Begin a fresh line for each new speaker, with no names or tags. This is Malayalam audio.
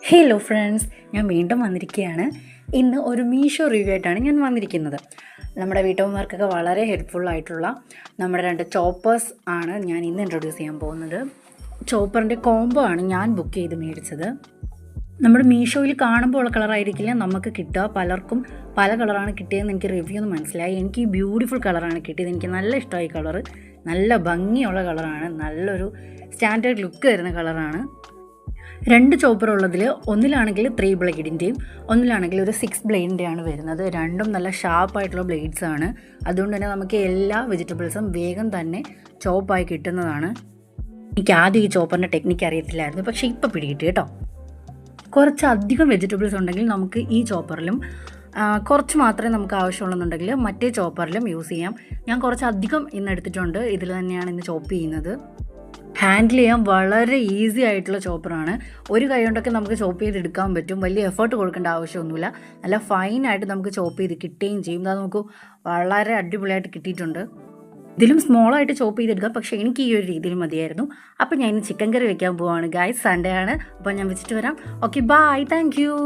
ഹലോ ഫ്രണ്ട്സ്, ഞാൻ വീണ്ടും വന്നിരിക്കുകയാണ്. ഇന്ന് ഒരു മീഷോ റിവ്യൂ ആയിട്ടാണ് ഞാൻ വന്നിരിക്കുന്നത്. നമ്മുടെ വീട്ടമ്മമാർക്കൊക്കെ വളരെ ഹെൽപ്ഫുള്ളായിട്ടുള്ള നമ്മുടെ 2 ചോപ്പേഴ്സ് ആണ് ഞാൻ ഇന്ന് ഇൻട്രൊഡ്യൂസ് ചെയ്യാൻ പോകുന്നത്. ചോപ്പറിൻ്റെ കോംബോ ആണ് ഞാൻ ബുക്ക് ചെയ്ത് മേടിച്ചത്. നമ്മുടെ മീഷോയിൽ കാണുമ്പോൾ ഉള്ള കളറായിരിക്കില്ല നമുക്ക് കിട്ടുക. പലർക്കും പല കളറാണ് കിട്ടിയതെന്ന് എനിക്ക് റിവ്യൂ ഒന്ന് മനസ്സിലായി. എനിക്ക് ഈ ബ്യൂട്ടിഫുൾ കളറാണ് കിട്ടിയത്. എനിക്ക് നല്ല ഇഷ്ടമായി കളറ്. നല്ല ഭംഗിയുള്ള കളറാണ്. നല്ലൊരു സ്റ്റാൻഡേർഡ് ലുക്ക് വരുന്ന കളറാണ്. 2 ചോപ്പർ ഉള്ളതിൽ ഒന്നിലാണെങ്കിൽ 3 ബ്ലേഡിൻ്റെയും ഒന്നിലാണെങ്കിൽ ഒരു 6 ബ്ലേഡിൻ്റെയാണ് വരുന്നത്. രണ്ടും നല്ല ഷാർപ്പായിട്ടുള്ള ബ്ലേഡ്സ് ആണ്. അതുകൊണ്ട് തന്നെ നമുക്ക് എല്ലാ വെജിറ്റബിൾസും വേഗം തന്നെ ചോപ്പായി കിട്ടുന്നതാണ്. എനിക്ക് ആദ്യം ഈ ചോപ്പറിൻ്റെ ടെക്നിക്ക് അറിയത്തില്ലായിരുന്നു, പക്ഷേ ഇപ്പോൾ പിടികിട്ടി കേട്ടോ. കുറച്ചധികം വെജിറ്റബിൾസ് ഉണ്ടെങ്കിൽ നമുക്ക് ഈ ചോപ്പറിലും കുറച്ച് മാത്രമേ നമുക്ക് ആവശ്യമുള്ളെന്നുണ്ടെങ്കിൽ മറ്റേ ചോപ്പറിലും യൂസ് ചെയ്യാം. ഞാൻ കുറച്ചധികം ഇന്ന് എടുത്തിട്ടുണ്ട്. ഇതിൽ തന്നെയാണ് ഇന്ന് ചോപ്പ് ചെയ്യുന്നത്. ഹാൻഡിൽ ചെയ്യാൻ വളരെ ഈസി ആയിട്ടുള്ള ചോപ്പറാണ്. ഒരു കൈ കൊണ്ടൊക്കെ നമുക്ക് ചോപ്പ് ചെയ്തെടുക്കാൻ പറ്റും. വലിയ എഫേർട്ട് കൊടുക്കേണ്ട ആവശ്യമൊന്നുമില്ല. നല്ല ഫൈനായിട്ട് നമുക്ക് ചോപ്പ് ചെയ്ത് കിട്ടുകയും ചെയ്യും. അത് നമുക്ക് വളരെ അടിപൊളിയായിട്ട് കിട്ടിയിട്ടുണ്ട്. ഇതിലും സ്മോളായിട്ട് ചോപ്പ് ചെയ്തെടുക്കാം, പക്ഷേ എനിക്ക് ഈ ഒരു രീതിയിൽ മതിയായിരുന്നു. അപ്പോൾ ഞാൻ ഇന്ന് ചിക്കൻ കറി വെക്കാൻ പോവാണ് ഗായ്സ്. സൺഡേ ആണ്, അപ്പോൾ ഞാൻ വെച്ചിട്ട് വരാം. Okay, bye, thank U.